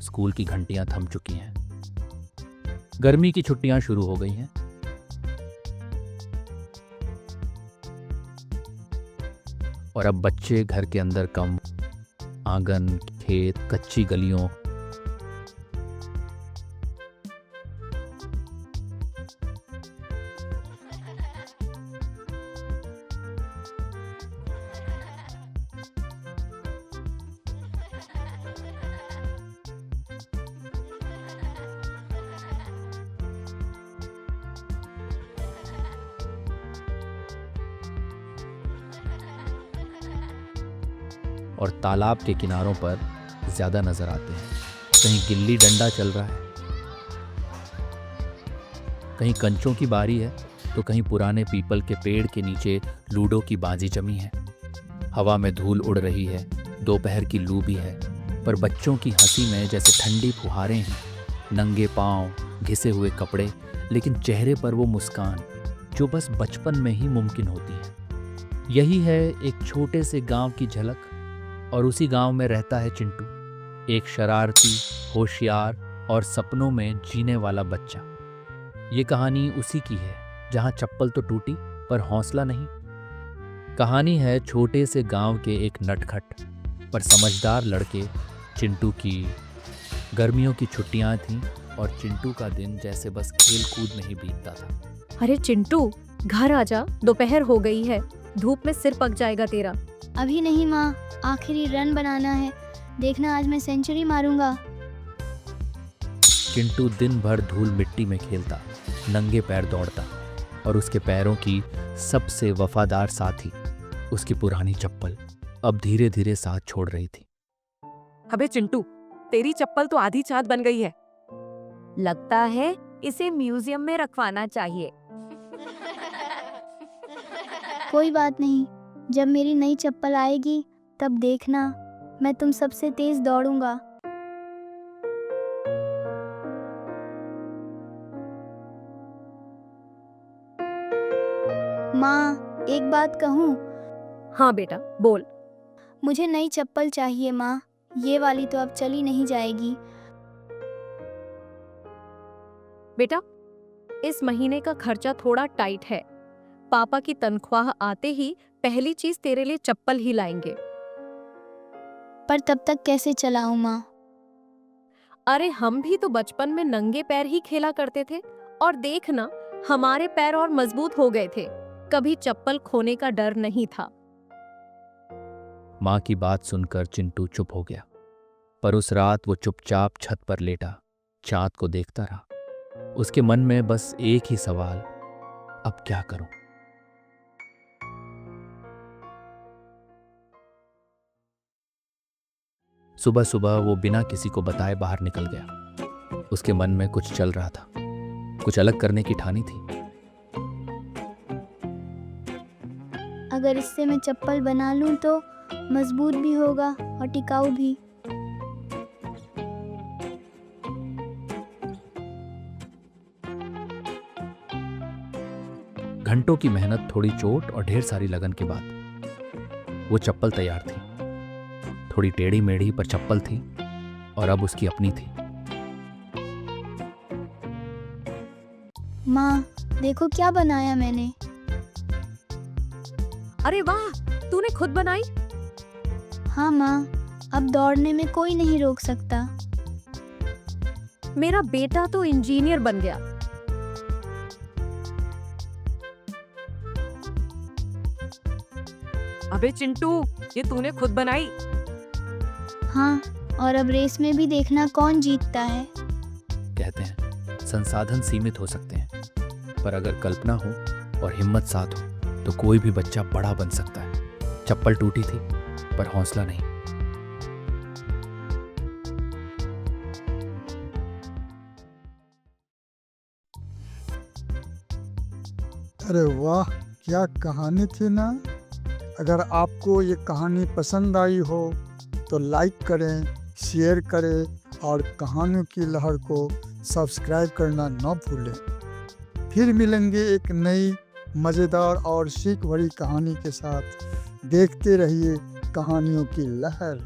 School की घंटियां थम चुकी हैं। गर्मी की छुट्टियां शुरू हो गई हैं। और अब बच्चे घर के अंदर कम, आंगन, खेत, कच्ची गलियों, और तालाब के किनारों पर ज्यादा नजर आते हैं। कहीं गिल्ली डंडा चल रहा है, कहीं कंचों की बारी है, तो कहीं पुराने पीपल के पेड़ के नीचे लूडो की बाजी जमी है। हवा में धूल उड़ रही है, दोपहर की लू भी है, पर बच्चों की हंसी में जैसे ठंडी फुहारें हैं। नंगे पांव, घिसे हुए कपड़े, लेकिन चेहरे पर वो मुस्कान जो बस बचपन में ही मुमकिन होती है। यही है एक छोटे से गांव की झलक। और उसी गांव में रहता है चिंटू, एक शरारती, होशियार और सपनों में जीने वाला बच्चा। ये कहानी उसी की है जहां चप्पल तो टूटी पर हौसला नहीं। कहानी है छोटे से गांव के एक नटखट पर समझदार लड़के चिंटू की। गर्मियों की छुट्टियां थीं और चिंटू का दिन जैसे बस खेल कूद में ही बीतता था। अरे चिंटू, घर आजा, दोपहर हो गई है, धूप में सिर पक जाएगा तेरा। अभी नहीं माँ, आखिरी रन बनाना है। देखना आज मैं सेंचुरी मारूंगा। चिंटू दिन भर धूल मिट्टी में खेलता, नंगे पैर दौड़ता, और उसके पैरों की सबसे वफादार साथी उसकी पुरानी चप्पल अब धीरे धीरे साथ छोड़ रही थी। अबे चिंटू, तेरी चप्पल तो आधी चाँद बन गई है। लगता है इसे म्यूजियम में रखवाना चाहिए। कोई बात नहीं, जब मेरी नई चप्पल आएगी तब देखना, मैं तुम सबसे तेज दौड़ूंगा। माँ, एक बात कहूँ? हाँ बेटा, बोल। मुझे नई चप्पल चाहिए माँ, ये वाली तो अब चली नहीं जाएगी। बेटा, इस महीने का खर्चा थोड़ा टाइट है। पापा की तनख्वाह आते ही पहली चीज तेरे लिए चप्पल ही लाएंगे। पर तब तक कैसे चलाऊं माँ? अरे हम भी तो बचपन में नंगे पैर ही खेला करते थे, और देखना हमारे पैर और मजबूत हो गए थे। कभी चप्पल खोने का डर नहीं था। माँ की बात सुनकर चिंटू चुप हो गया, पर उस रात वो चुपचाप छत पर लेटा चाँद को देखता रहा। उसके मन में बस एक ही सवाल, अब क्या करूं? सुबह सुबह वो बिना किसी को बताए बाहर निकल गया। उसके मन में कुछ चल रहा था, कुछ अलग करने की ठानी थी। अगर इससे मैं चप्पल बना लूं तो मजबूत भी होगा और टिकाऊ भी। घंटों की मेहनत, थोड़ी चोट और ढेर सारी लगन के बाद वो चप्पल तैयार थी। थोड़ी टेढ़ी मेढ़ी पर चप्पल थी, और अब उसकी अपनी थी। माँ, देखो क्या बनाया मैंने। अरे वाह, तूने खुद बनाई? हाँ माँ, अब दौड़ने में कोई नहीं रोक सकता। मेरा बेटा तो इंजीनियर बन गया। अबे चिंटू, ये तूने खुद बनाई? हाँ, और अब रेस में भी देखना कौन जीतता है। कहते हैं संसाधन सीमित हो सकते हैं, पर अगर कल्पना हो और हिम्मत साथ हो तो कोई भी बच्चा बड़ा बन सकता है। चप्पल टूटी थी, पर हौसला नहीं। अरे वाह, क्या कहानी थी ना। अगर आपको ये कहानी पसंद आई हो तो लाइक करें, शेयर करें और कहानियों की लहर को सब्सक्राइब करना न भूलें। फिर मिलेंगे एक नई मज़ेदार और सीख भरी कहानी के साथ। देखते रहिए कहानियों की लहर।